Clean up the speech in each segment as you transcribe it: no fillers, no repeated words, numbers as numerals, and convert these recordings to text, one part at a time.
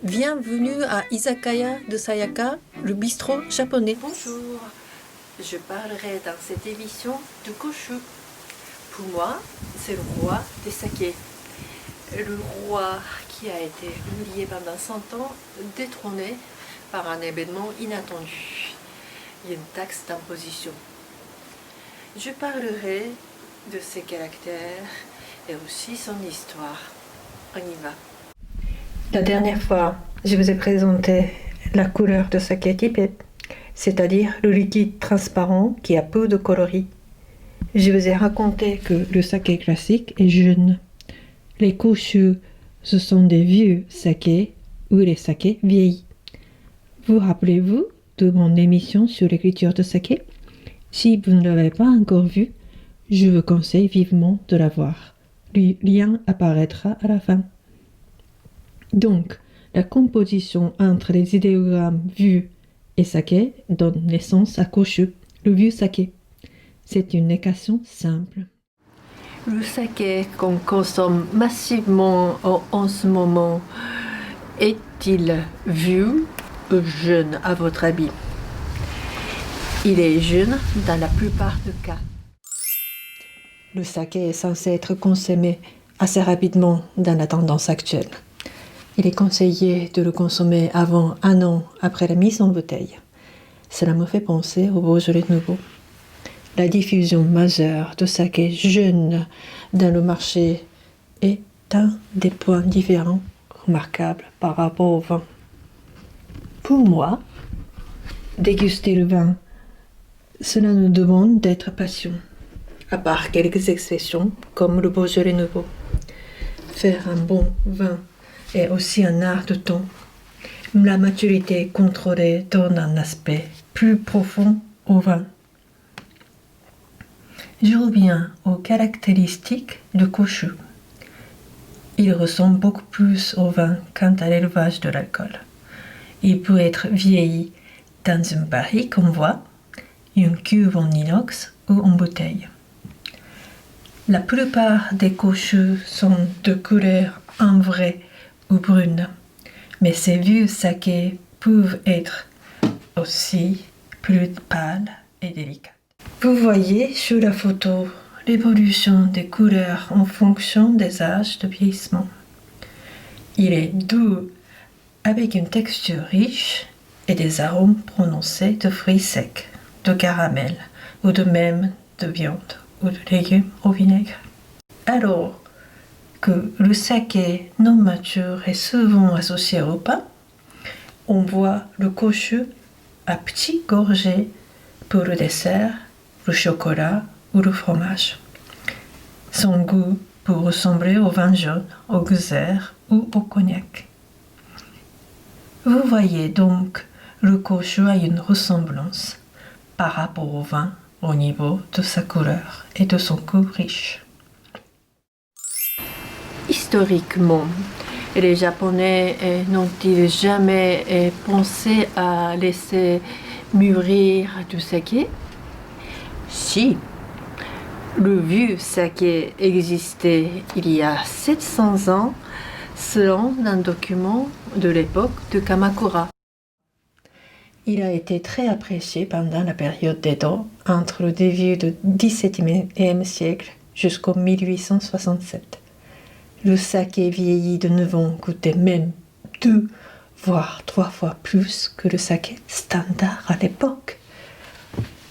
Bienvenue à Izakaya de Sayaka, le bistrot japonais. Bonjour, je parlerai dans cette émission de Koshu. Pour moi, c'est le roi des sakés. Le roi qui a été humilié pendant 100 ans, détrôné par un événement inattendu. Il y a une taxe d'imposition. Je parlerai de ses caractères et aussi son histoire. On y va. La dernière fois, je vous ai présenté la couleur de saké typé, c'est-à-dire le liquide transparent qui a peu de coloris. Je vous ai raconté que le saké classique est jaune. Les koshu, ce sont des vieux sakés ou les sakés vieillis. Vous rappelez-vous de mon émission sur l'écriture de saké? Si vous ne l'avez pas encore vue, je vous conseille vivement de la voir. Le lien apparaîtra à la fin. Donc, la composition entre les idéogrammes vu et saké donne naissance à koshu, le vieux saké. C'est une équation simple. Le saké qu'on consomme massivement en ce moment est-il vieux ou jeune à votre avis? Il est jeune dans la plupart des cas. Le saké est censé être consommé assez rapidement dans la tendance actuelle. Il est conseillé de le consommer avant 1 an après la mise en bouteille. Cela me fait penser au Beaujolais nouveau. La diffusion majeure de saké jeune dans le marché est un des points différents remarquables par rapport au vin. Pour moi, déguster le vin, cela nous demande d'être patient, à part quelques exceptions comme le Beaujolais nouveau. Faire un bon vin est aussi un art de temps. La maturité contrôlée donne un aspect plus profond au vin. Je reviens aux caractéristiques du koshu. Il ressemble beaucoup plus au vin quant à l'élevage de l'alcool. Il peut être vieilli dans une barrique qu'on voit, une cuve en inox ou en bouteille. La plupart des koshu sont de couleur ambrée ou brune, mais ces vieux sakés peuvent être aussi plus pâles et délicats. Vous voyez sur la photo l'évolution des couleurs en fonction des âges de vieillissement. Il est doux avec une texture riche et des arômes prononcés de fruits secs, de caramel ou de même de viande ou de légumes au vinaigre. Alors que le saké non mature est souvent associé au pain, on voit le koshu à petites gorgées pour le dessert, le chocolat ou le fromage. Son goût peut ressembler au vin jaune, au geyser ou au cognac. Vous voyez donc, le koshu a une ressemblance par rapport au vin au niveau de sa couleur et de son goût riche. Historiquement, les Japonais n'ont-ils jamais pensé à laisser mûrir du saké? Si, le vieux saké existait il y a 700 ans selon un document de l'époque de Kamakura. Il a été très apprécié pendant la période d'Edo, entre le début du XVIIe siècle jusqu'au 1867. Le saké vieilli de 9 ans coûtait même 2, voire 3 fois plus que le saké standard à l'époque.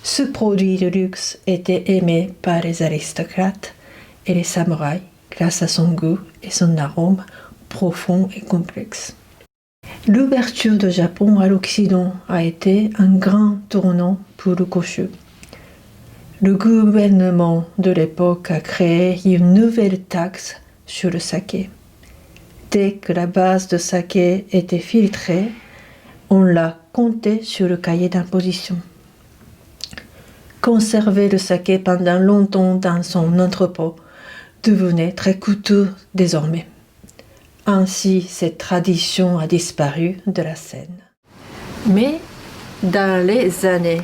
Ce produit de luxe était aimé par les aristocrates et les samouraïs grâce à son goût et son arôme profond et complexe. L'ouverture du Japon à l'Occident a été un grand tournant pour le koshu. Le gouvernement de l'époque a créé une nouvelle taxe sur le saké. Dès que la base de saké était filtrée, on l'a compté sur le cahier d'imposition. Conserver le saké pendant longtemps dans son entrepôt devenait très coûteux désormais. Ainsi, cette tradition a disparu de la scène. Mais dans les années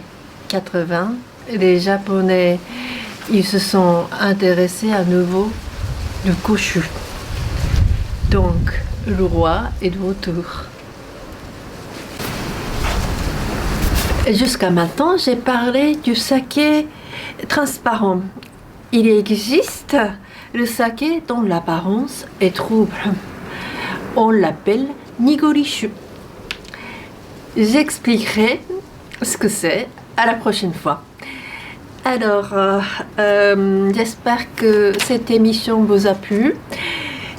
80, les Japonais ils se sont intéressés à nouveau du koshu. Donc, le roi est de retour. Jusqu'à maintenant, j'ai parlé du saké transparent. Il existe le saké dont l'apparence est trouble. On l'appelle Nigorishu. J'expliquerai ce que c'est à la prochaine fois. Alors, j'espère que cette émission vous a plu.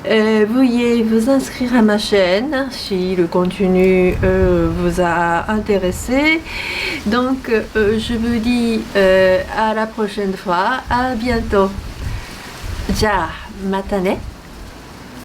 Veuillez vous inscrire à ma chaîne si le contenu vous a intéressé. Donc, je vous dis à la prochaine fois. À bientôt. Ja, matane.